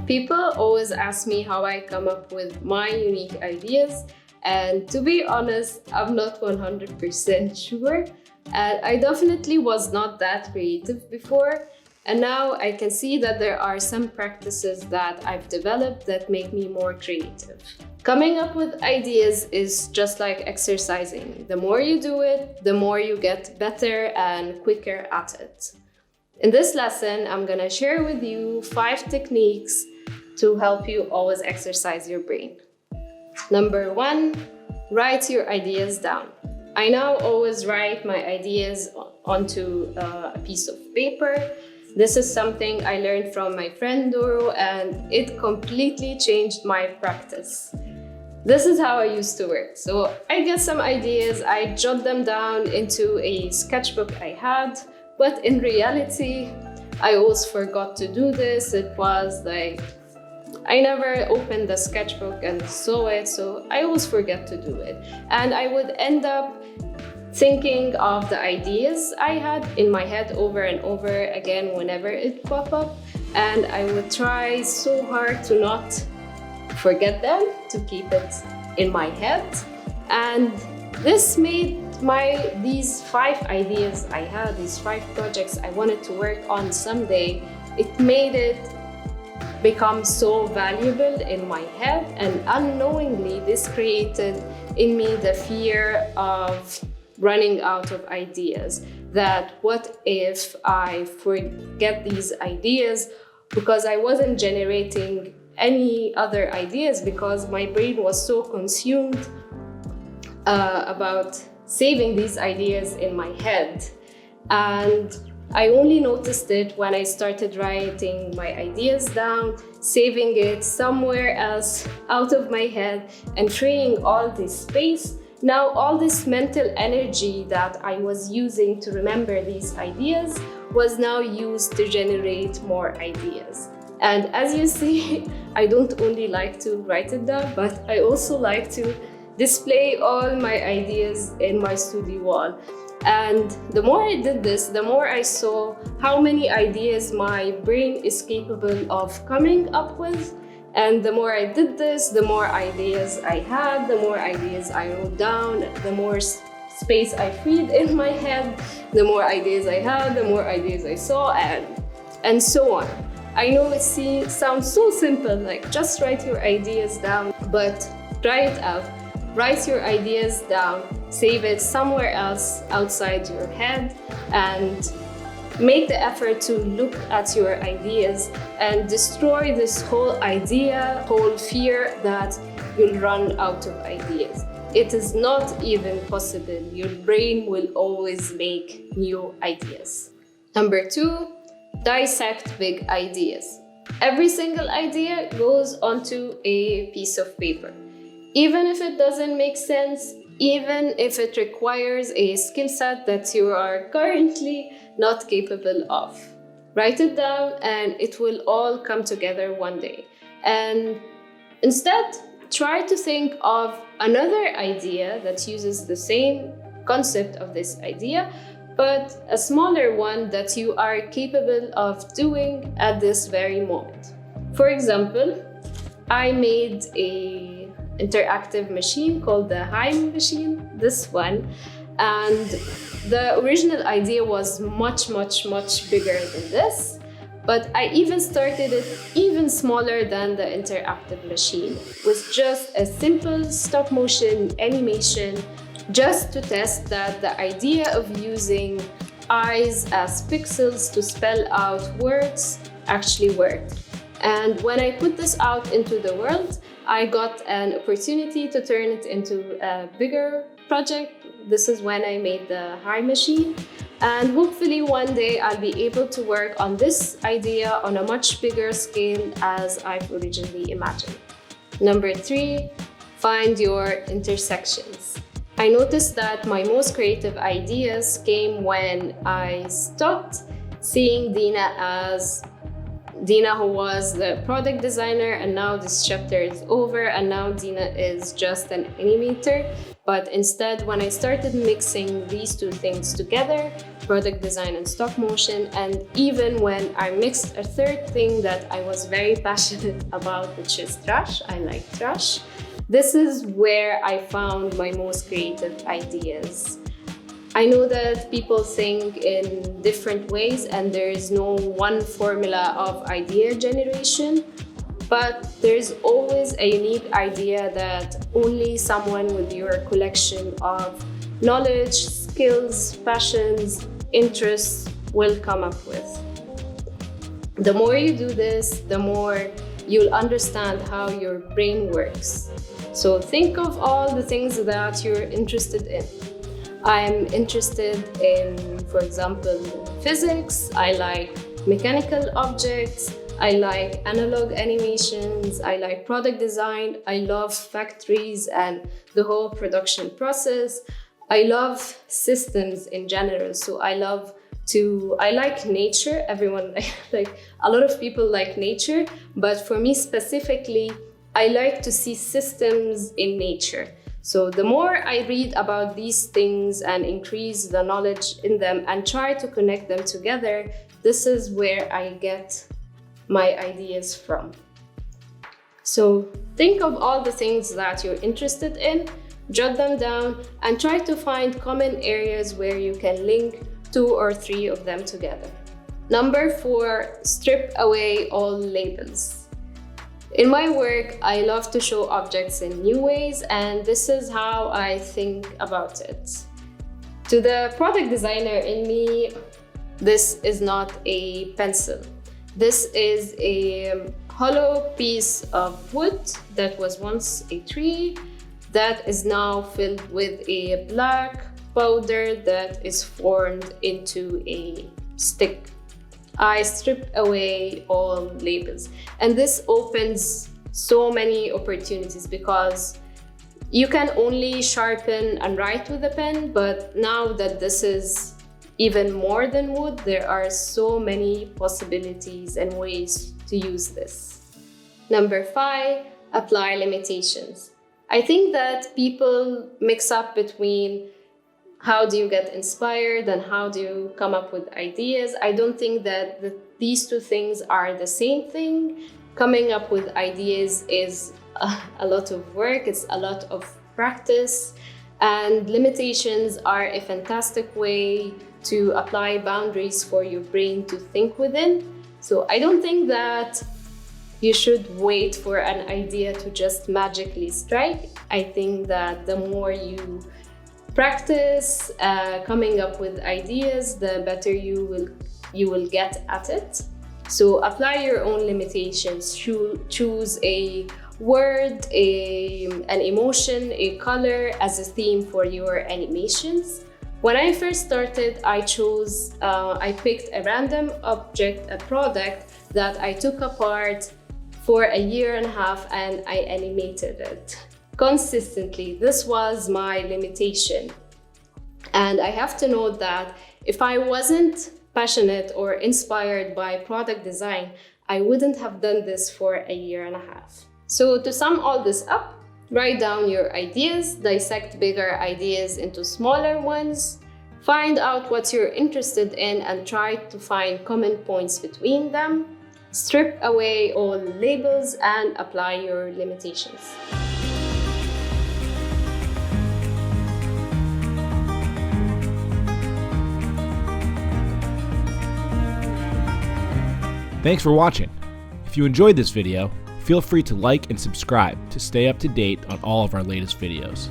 People always ask me how I come up with my unique ideas, and to be honest, I'm not 100% sure. And I definitely was not that creative before, and now I can see that there are some practices that I've developed that make me more creative. Coming up with ideas is just like exercising. The more you do it, the more you get better and quicker at it. In this lesson, I'm gonna share with you 5 techniques to help you always exercise your brain. Number 1, write your ideas down. I now always write my ideas onto a piece of paper. This is something I learned from my friend Doro, and it completely changed my practice. This is how I used to work. So I get some ideas, I jot them down into a sketchbook I had, but in reality, I always forgot to do this. It was like, I never opened the sketchbook and saw it, so I always forget to do it. And I would end up thinking of the ideas I had in my head over and over again whenever it popped up. And I would try so hard to not forget them, to keep it in my head. And this made these 5 ideas I had, these 5 projects I wanted to work on someday, it made it become so valuable in my head, and unknowingly this created in me the fear of running out of ideas. That what if I forget these ideas, because I wasn't generating any other ideas because my brain was so consumed about saving these ideas in my head. And I only noticed it when I started writing my ideas down, saving it somewhere else out of my head, and freeing all this space. Now all this mental energy that I was using to remember these ideas was now used to generate more ideas. And as you see, I don't only like to write it down, but I also like to display all my ideas in my studio wall. And the more I did this, the more I saw how many ideas my brain is capable of coming up with. And the more I did this, the more ideas I had, the more ideas I wrote down, the more space I freed in my head, the more ideas I had, the more ideas I saw, and so on. I know it sounds so simple, like just write your ideas down, but try it out. Write your ideas down, save it somewhere else outside your head, and make the effort to look at your ideas and destroy this whole fear that you'll run out of ideas. It is not even possible. Your brain will always make new ideas. Number 2, dissect big ideas. Every single idea goes onto a piece of paper. Even if it doesn't make sense, even if it requires a skill set that you are currently not capable of. Write it down and it will all come together one day. And instead, try to think of another idea that uses the same concept of this idea, but a smaller one that you are capable of doing at this very moment. For example, I made an interactive machine called the AMIN machine, this one, and the original idea was much bigger than this, but I even started it even smaller than the interactive machine with just a simple stop motion animation, just to test that the idea of using eyes as pixels to spell out words actually worked. And when I put this out into the world, I got an opportunity to turn it into a bigger project. This is when I made the AMIN machine. And hopefully one day I'll be able to work on this idea on a much bigger scale as I've originally imagined. Number 3, find your intersections. I noticed that my most creative ideas came when I stopped seeing DINA as DINA, who was the product designer, and now this chapter is over, and now DINA is just an animator. But instead, when I started mixing these two things together, product design and stop motion, and even when I mixed a third thing that I was very passionate about, which is trash, I like trash, this is where I found my most creative ideas. I know that people think in different ways and there is no one formula of idea generation, but there's always a unique idea that only someone with your collection of knowledge, skills, passions, interests will come up with. The more you do this, the more you'll understand how your brain works. So think of all the things that you're interested in. I'm interested in, for example, physics. I like mechanical objects. I like analog animations. I like product design. I love factories and the whole production process. I love systems in general. So I like nature. Everyone, like a lot of people like nature, but for me specifically, I like to see systems in nature. So the more I read about these things and increase the knowledge in them and try to connect them together, this is where I get my ideas from. So think of all the things that you're interested in, jot them down, and try to find common areas where you can link 2 or 3 of them together. Number 4, strip away all labels. In my work, I love to show objects in new ways, and this is how I think about it. To the product designer in me, this is not a pencil. This is a hollow piece of wood that was once a tree that is now filled with a black powder that is formed into a stick. I stripped away all labels, and this opens so many opportunities because you can only sharpen and write with a pen, but now that this is even more than wood, there are so many possibilities and ways to use this. Number 5, apply limitations. I think that people mix up between how do you get inspired and how do you come up with ideas. I don't think that these two things are the same thing. Coming up with ideas is a lot of work, it's a lot of practice, and limitations are a fantastic way to apply boundaries for your brain to think within. So I don't think that you should wait for an idea to just magically strike. I think that the more you practice coming up with ideas, the better you will get at it. So apply your own limitations. Choose a word, an emotion, a color as a theme for your animations. When I first started, I picked a random object, a product that I took apart for a year and a half, and I animated it consistently. This was my limitation. And I have to note that if I wasn't passionate or inspired by product design, I wouldn't have done this for a year and a half. So to sum all this up, write down your ideas, dissect bigger ideas into smaller ones, find out what you're interested in and try to find common points between them, strip away all labels and apply your limitations. Thanks for watching. If you enjoyed this video, feel free to like and subscribe to stay up to date on all of our latest videos.